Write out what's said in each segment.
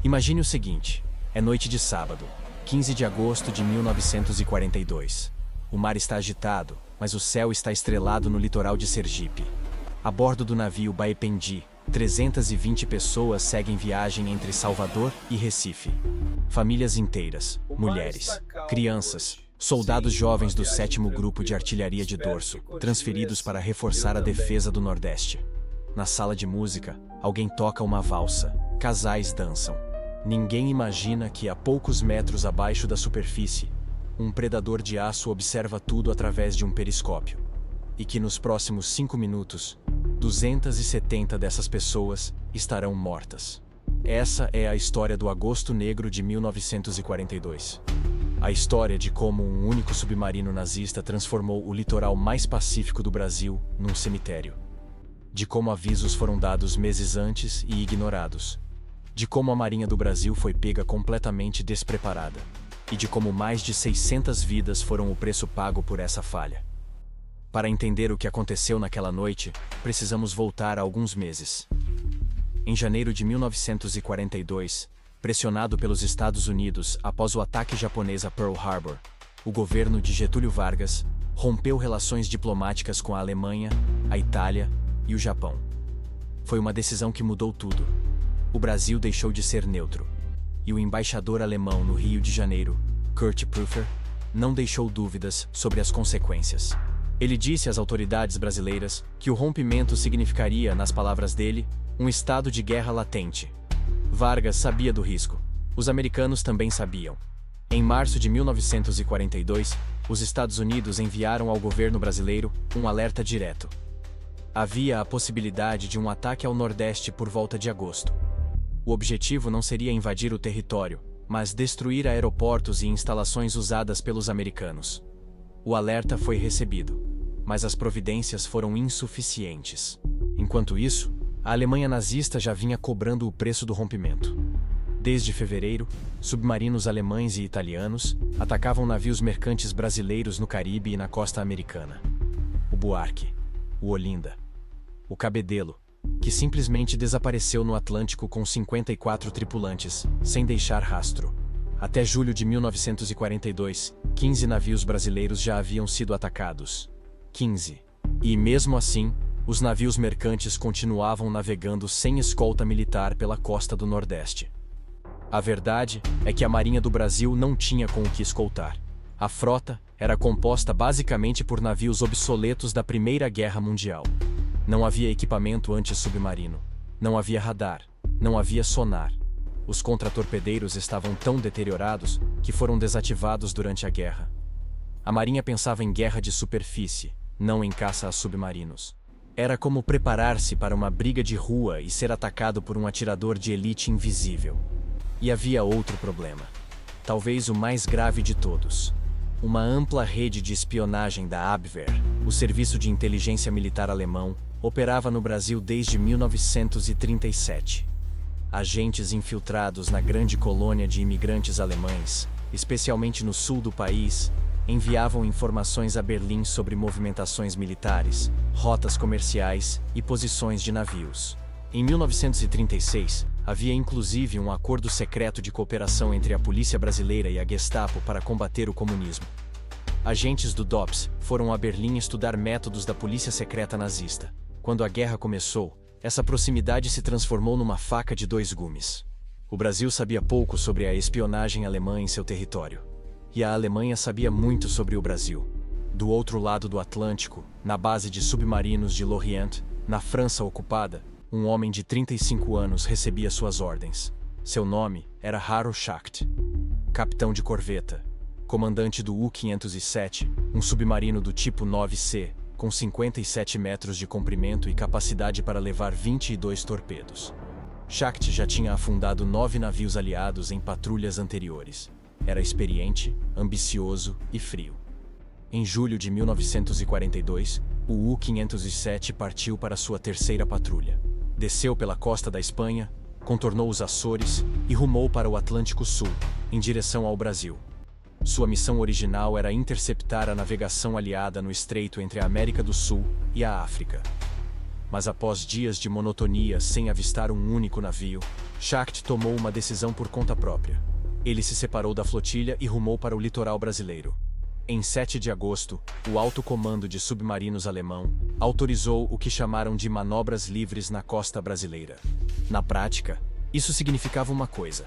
Imagine o seguinte: é noite de sábado, 15 de agosto de 1942. O mar está agitado, mas o céu está estrelado no litoral de Sergipe. A bordo do navio Baependi, 320 pessoas seguem viagem entre Salvador e Recife. Famílias inteiras, mulheres, crianças, soldados jovens do 7º Grupo de Artilharia de Dorso, transferidos para reforçar a defesa do Nordeste. Na sala de música, alguém toca uma valsa, casais dançam. Ninguém imagina que, a poucos metros abaixo da superfície, um predador de aço observa tudo através de um periscópio. E que nos próximos 5 minutos, 270 dessas pessoas estarão mortas. Essa é a história do Agosto Negro de 1942. A história de como um único submarino nazista transformou o litoral mais pacífico do Brasil num cemitério. De como avisos foram dados meses antes e ignorados. De como a Marinha do Brasil foi pega completamente despreparada. E de como mais de 600 vidas foram o preço pago por essa falha. Para entender o que aconteceu naquela noite, precisamos voltar a alguns meses. Em janeiro de 1942, pressionado pelos Estados Unidos após o ataque japonês a Pearl Harbor, o governo de Getúlio Vargas rompeu relações diplomáticas com a Alemanha, a Itália e o Japão. Foi uma decisão que mudou tudo. O Brasil deixou de ser neutro. E o embaixador alemão no Rio de Janeiro, Kurt Prüfer, não deixou dúvidas sobre as consequências. Ele disse às autoridades brasileiras que o rompimento significaria, nas palavras dele, um estado de guerra latente. Vargas sabia do risco. Os americanos também sabiam. Em março de 1942, os Estados Unidos enviaram ao governo brasileiro um alerta direto. Havia a possibilidade de um ataque ao Nordeste por volta de agosto. O objetivo não seria invadir o território, mas destruir aeroportos e instalações usadas pelos americanos. O alerta foi recebido, mas as providências foram insuficientes. Enquanto isso, a Alemanha nazista já vinha cobrando o preço do rompimento. Desde fevereiro, submarinos alemães e italianos atacavam navios mercantes brasileiros no Caribe e na costa americana. O Buarque, o Olinda, o Cabedelo, que simplesmente desapareceu no Atlântico com 54 tripulantes, sem deixar rastro. Até julho de 1942, 15 navios brasileiros já haviam sido atacados. 15. E mesmo assim, os navios mercantes continuavam navegando sem escolta militar pela costa do Nordeste. A verdade é que a Marinha do Brasil não tinha com o que escoltar. A frota era composta basicamente por navios obsoletos da Primeira Guerra Mundial. Não havia equipamento anti-submarino. Não havia radar. Não havia sonar. Os contratorpedeiros estavam tão deteriorados que foram desativados durante a guerra. A Marinha pensava em guerra de superfície, não em caça a submarinos. Era como preparar-se para uma briga de rua e ser atacado por um atirador de elite invisível. E havia outro problema. Talvez o mais grave de todos. Uma ampla rede de espionagem da Abwehr, o serviço de inteligência militar alemão, operava no Brasil desde 1937. Agentes infiltrados na grande colônia de imigrantes alemães, especialmente no sul do país, enviavam informações a Berlim sobre movimentações militares, rotas comerciais e posições de navios. Em 1936, havia inclusive um acordo secreto de cooperação entre a polícia brasileira e a Gestapo para combater o comunismo. Agentes do DOPS foram a Berlim estudar métodos da polícia secreta nazista. Quando a guerra começou, essa proximidade se transformou numa faca de dois gumes. O Brasil sabia pouco sobre a espionagem alemã em seu território. E a Alemanha sabia muito sobre o Brasil. Do outro lado do Atlântico, na base de submarinos de Lorient, na França ocupada, um homem de 35 anos recebia suas ordens. Seu nome era Haro Schacht. Capitão de corveta, comandante do U-507, um submarino do tipo 9C, com 57 metros de comprimento e capacidade para levar 22 torpedos. Schacht já tinha afundado 9 navios aliados em patrulhas anteriores. Era experiente, ambicioso e frio. Em julho de 1942, o U-507 partiu para sua terceira patrulha. Desceu pela costa da Espanha, contornou os Açores e rumou para o Atlântico Sul, em direção ao Brasil. Sua missão original era interceptar a navegação aliada no estreito entre a América do Sul e a África. Mas após dias de monotonia sem avistar um único navio, Schacht tomou uma decisão por conta própria. Ele se separou da flotilha e rumou para o litoral brasileiro. Em 7 de agosto, o Alto Comando de Submarinos alemão autorizou o que chamaram de manobras livres na costa brasileira. Na prática, isso significava uma coisa: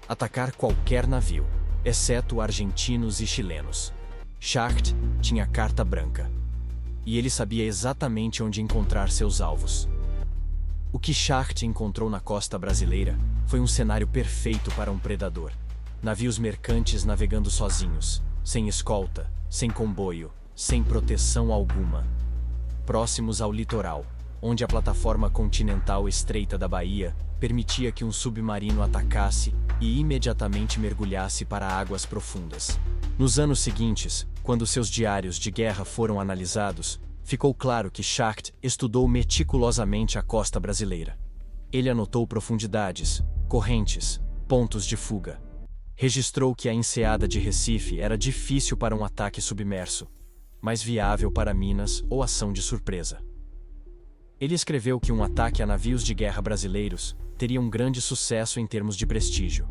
atacar qualquer navio, exceto argentinos e chilenos. Schacht tinha carta branca. E ele sabia exatamente onde encontrar seus alvos. O que Schacht encontrou na costa brasileira foi um cenário perfeito para um predador. Navios mercantes navegando sozinhos, sem escolta, sem comboio, sem proteção alguma. Próximos ao litoral, onde a plataforma continental estreita da Bahia permitia que um submarino atacasse e imediatamente mergulhasse para águas profundas. Nos anos seguintes, quando seus diários de guerra foram analisados, ficou claro que Schacht estudou meticulosamente a costa brasileira. Ele anotou profundidades, correntes, pontos de fuga. Registrou que a enseada de Recife era difícil para um ataque submerso, mas viável para minas ou ação de surpresa. Ele escreveu que um ataque a navios de guerra brasileiros teria um grande sucesso em termos de prestígio.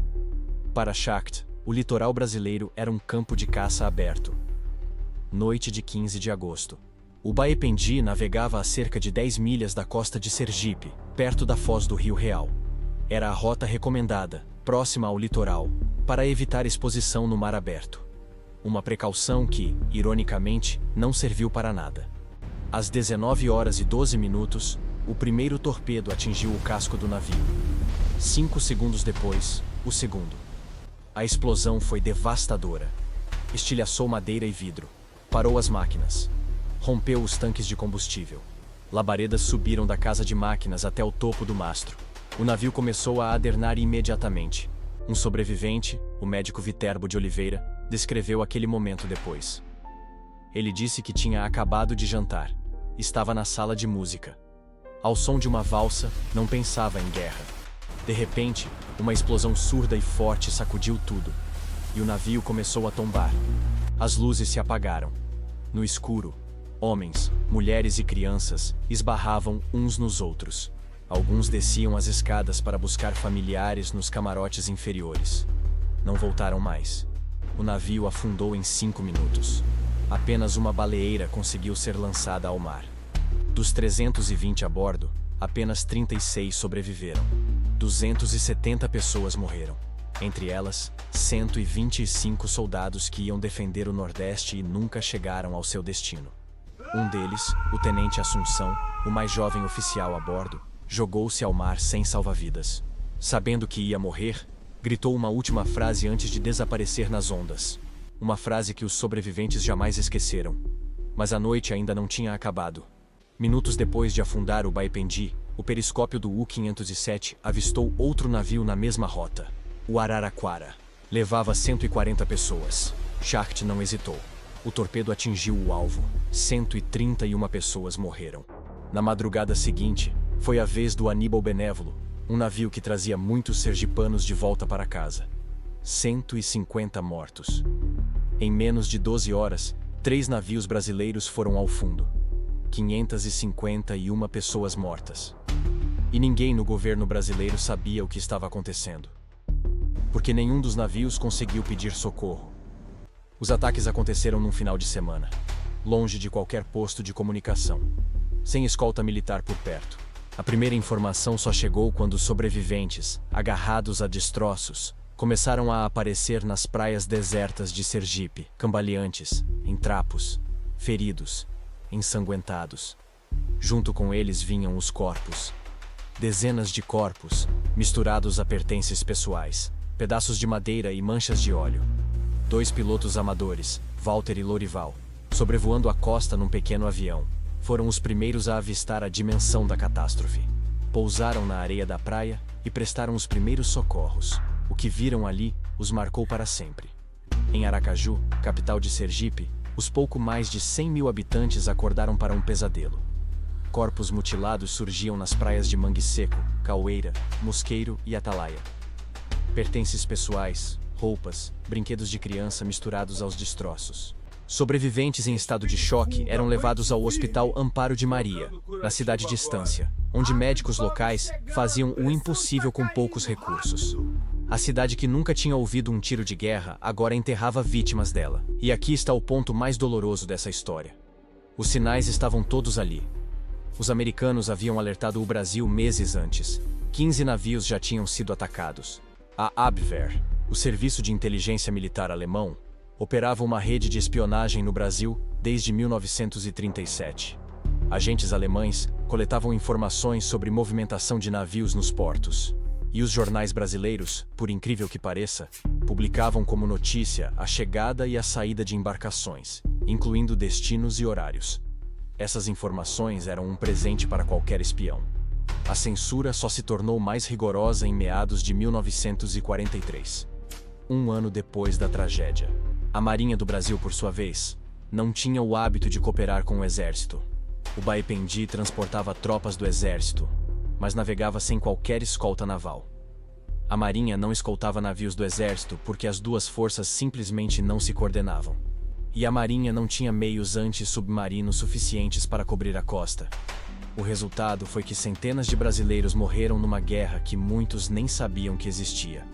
Para Schacht, o litoral brasileiro era um campo de caça aberto. Noite de 15 de agosto. O Baependi navegava a cerca de 10 milhas da costa de Sergipe, perto da foz do Rio Real. Era a rota recomendada, próxima ao litoral, para evitar exposição no mar aberto. Uma precaução que, ironicamente, não serviu para nada. Às 19 horas e 12 minutos, o primeiro torpedo atingiu o casco do navio. 5 segundos depois, o segundo. A explosão foi devastadora. Estilhaçou madeira e vidro. Parou as máquinas. Rompeu os tanques de combustível. Labaredas subiram da casa de máquinas até o topo do mastro. O navio começou a adernar imediatamente. Um sobrevivente, o médico Viterbo de Oliveira, descreveu aquele momento depois. Ele disse que tinha acabado de jantar. Estava na sala de música. Ao som de uma valsa, não pensava em guerra. De repente, uma explosão surda e forte sacudiu tudo. E o navio começou a tombar. As luzes se apagaram. No escuro, homens, mulheres e crianças esbarravam uns nos outros. Alguns desciam as escadas para buscar familiares nos camarotes inferiores. Não voltaram mais. O navio afundou em 5 minutos. Apenas uma baleeira conseguiu ser lançada ao mar. Dos 320 a bordo, apenas 36 sobreviveram. 270 pessoas morreram. Entre elas, 125 soldados que iam defender o Nordeste e nunca chegaram ao seu destino. Um deles, o tenente Assunção, o mais jovem oficial a bordo, jogou-se ao mar sem salva-vidas. Sabendo que ia morrer, gritou uma última frase antes de desaparecer nas ondas. Uma frase que os sobreviventes jamais esqueceram. Mas a noite ainda não tinha acabado. Minutos depois de afundar o Baependi, o periscópio do U-507 avistou outro navio na mesma rota. O Araraquara. Levava 140 pessoas. Schacht não hesitou. O torpedo atingiu o alvo. 131 pessoas morreram. Na madrugada seguinte, foi a vez do Aníbal Benévolo, um navio que trazia muitos sergipanos de volta para casa. 150 mortos. Em menos de 12 horas, 3 navios brasileiros foram ao fundo. 551 pessoas mortas. E ninguém no governo brasileiro sabia o que estava acontecendo. Porque nenhum dos navios conseguiu pedir socorro. Os ataques aconteceram num final de semana, longe de qualquer posto de comunicação, sem escolta militar por perto. A primeira informação só chegou quando os sobreviventes, agarrados a destroços, começaram a aparecer nas praias desertas de Sergipe, cambaleantes, em trapos, feridos, ensanguentados. Junto com eles vinham os corpos. Dezenas de corpos, misturados a pertences pessoais, pedaços de madeira e manchas de óleo. 2 pilotos amadores, Walter e Lorival, sobrevoando a costa num pequeno avião, foram os primeiros a avistar a dimensão da catástrofe. Pousaram na areia da praia e prestaram os primeiros socorros. O que viram ali os marcou para sempre. Em Aracaju, capital de Sergipe, os pouco mais de 100 mil habitantes acordaram para um pesadelo. Corpos mutilados surgiam nas praias de Mangue Seco, Caueira, Mosqueiro e Atalaia. Pertences pessoais, roupas, brinquedos de criança misturados aos destroços. Sobreviventes em estado de choque eram levados ao Hospital Amparo de Maria, na cidade de Estância, onde médicos locais faziam o impossível com poucos recursos. A cidade que nunca tinha ouvido um tiro de guerra agora enterrava vítimas dela. E aqui está o ponto mais doloroso dessa história. Os sinais estavam todos ali. Os americanos haviam alertado o Brasil meses antes. 15 navios já tinham sido atacados. A Abwehr, o serviço de inteligência militar alemão, operava uma rede de espionagem no Brasil desde 1937. Agentes alemães coletavam informações sobre movimentação de navios nos portos. E os jornais brasileiros, por incrível que pareça, publicavam como notícia a chegada e a saída de embarcações, incluindo destinos e horários. Essas informações eram um presente para qualquer espião. A censura só se tornou mais rigorosa em meados de 1943. Um ano depois da tragédia. A Marinha do Brasil, por sua vez, não tinha o hábito de cooperar com o exército. O Baependi transportava tropas do exército, mas navegava sem qualquer escolta naval. A Marinha não escoltava navios do exército porque as duas forças simplesmente não se coordenavam. E a Marinha não tinha meios anti-submarinos suficientes para cobrir a costa. O resultado foi que centenas de brasileiros morreram numa guerra que muitos nem sabiam que existia.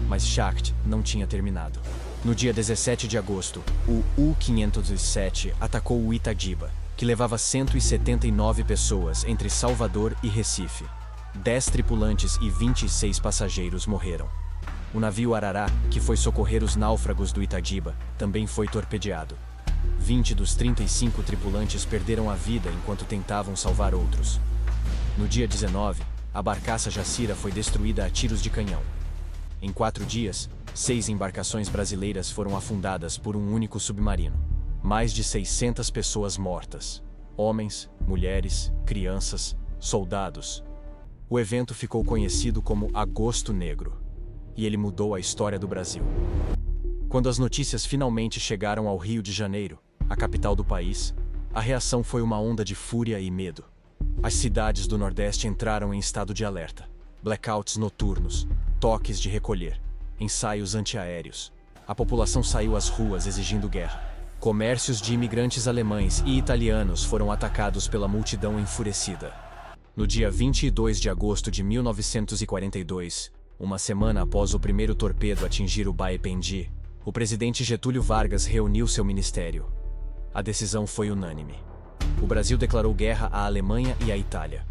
Mas Schacht não tinha terminado. No dia 17 de agosto, o U-507 atacou o Itagiba, que levava 179 pessoas entre Salvador e Recife. 10 tripulantes e 26 passageiros morreram. O navio Arará, que foi socorrer os náufragos do Itagiba, também foi torpedeado. 20 dos 35 tripulantes perderam a vida enquanto tentavam salvar outros. No dia 19, a barcaça Jacira foi destruída a tiros de canhão. Em 4 dias, 6 embarcações brasileiras foram afundadas por um único submarino. Mais de 600 pessoas mortas. Homens, mulheres, crianças, soldados. O evento ficou conhecido como Agosto Negro. E ele mudou a história do Brasil. Quando as notícias finalmente chegaram ao Rio de Janeiro, a capital do país, a reação foi uma onda de fúria e medo. As cidades do Nordeste entraram em estado de alerta. Blackouts noturnos, toques de recolher, ensaios antiaéreos. A população saiu às ruas exigindo guerra. Comércios de imigrantes alemães e italianos foram atacados pela multidão enfurecida. No dia 22 de agosto de 1942, uma semana após o primeiro torpedo atingir o Baependi, o presidente Getúlio Vargas reuniu seu ministério. A decisão foi unânime. O Brasil declarou guerra à Alemanha e à Itália.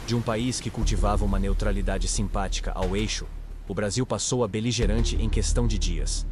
De um país que cultivava uma neutralidade simpática ao eixo, o Brasil passou a beligerante em questão de dias.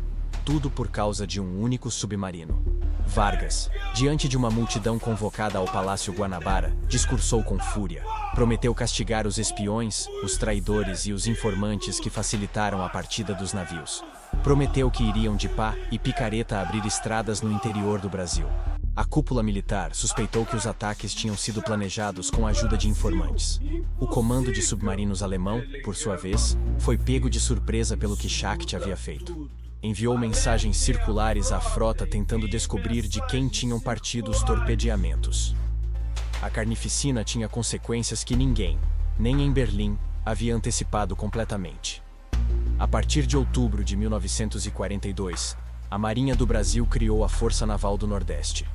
Tudo por causa de um único submarino. Vargas, diante de uma multidão convocada ao Palácio Guanabara, discursou com fúria. Prometeu castigar os espiões, os traidores e os informantes que facilitaram a partida dos navios. Prometeu que iriam de pá e picareta abrir estradas no interior do Brasil. A cúpula militar suspeitou que os ataques tinham sido planejados com a ajuda de informantes. O comando de submarinos alemão, por sua vez, foi pego de surpresa pelo que Schacht havia feito. Enviou mensagens circulares à frota tentando descobrir de quem tinham partido os torpedeamentos. A carnificina tinha consequências que ninguém, nem em Berlim, havia antecipado completamente. A partir de outubro de 1942, a Marinha do Brasil criou a Força Naval do Nordeste.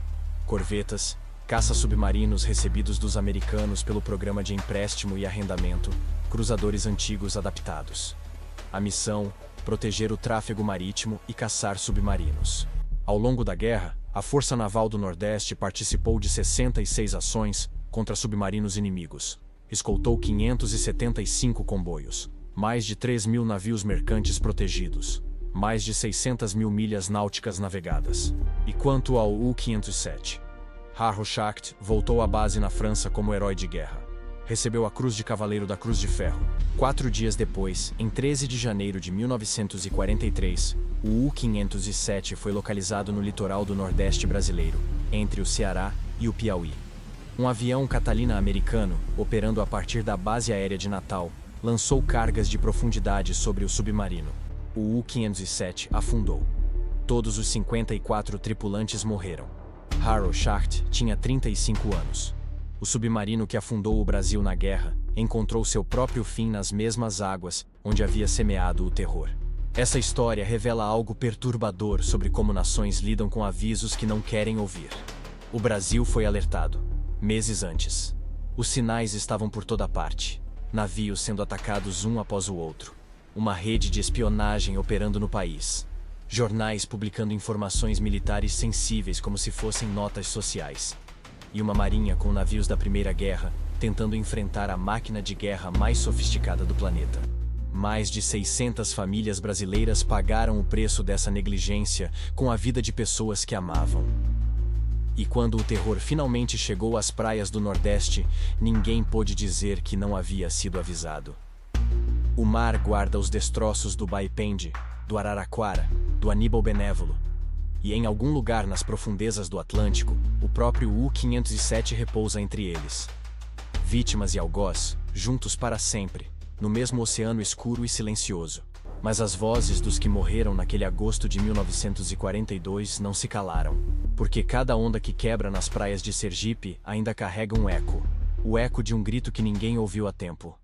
Corvetas, caça-submarinos recebidos dos americanos pelo programa de empréstimo e arrendamento, cruzadores antigos adaptados. A missão: proteger o tráfego marítimo e caçar submarinos. Ao longo da guerra, a Força Naval do Nordeste participou de 66 ações contra submarinos inimigos. Escoltou 575 comboios, mais de 3.000 navios mercantes protegidos, mais de 600.000 milhas náuticas navegadas. E quanto ao U-507? Harro Schacht voltou à base na França como herói de guerra. Recebeu a Cruz de Cavaleiro da Cruz de Ferro. 4 dias depois, em 13 de janeiro de 1943, o U-507 foi localizado no litoral do Nordeste brasileiro, entre o Ceará e o Piauí. Um avião Catalina americano, operando a partir da base aérea de Natal, lançou cargas de profundidade sobre o submarino. O U-507 afundou. Todos os 54 tripulantes morreram. Harro Schacht tinha 35 anos. O submarino que afundou o Brasil na guerra encontrou seu próprio fim nas mesmas águas onde havia semeado o terror. Essa história revela algo perturbador sobre como nações lidam com avisos que não querem ouvir. O Brasil foi alertado, meses antes. Os sinais estavam por toda parte. Navios sendo atacados um após o outro. Uma rede de espionagem operando no país. Jornais publicando informações militares sensíveis como se fossem notas sociais. E uma marinha com navios da Primeira Guerra tentando enfrentar a máquina de guerra mais sofisticada do planeta. Mais de 600 famílias brasileiras pagaram o preço dessa negligência com a vida de pessoas que amavam. E quando o terror finalmente chegou às praias do Nordeste, ninguém pôde dizer que não havia sido avisado. O mar guarda os destroços do Baipende, do Araraquara, do Aníbal Benévolo. E em algum lugar nas profundezas do Atlântico, o próprio U-507 repousa entre eles. Vítimas e algoz, juntos para sempre, no mesmo oceano escuro e silencioso. Mas as vozes dos que morreram naquele agosto de 1942 não se calaram, porque cada onda que quebra nas praias de Sergipe ainda carrega um eco, o eco de um grito que ninguém ouviu a tempo.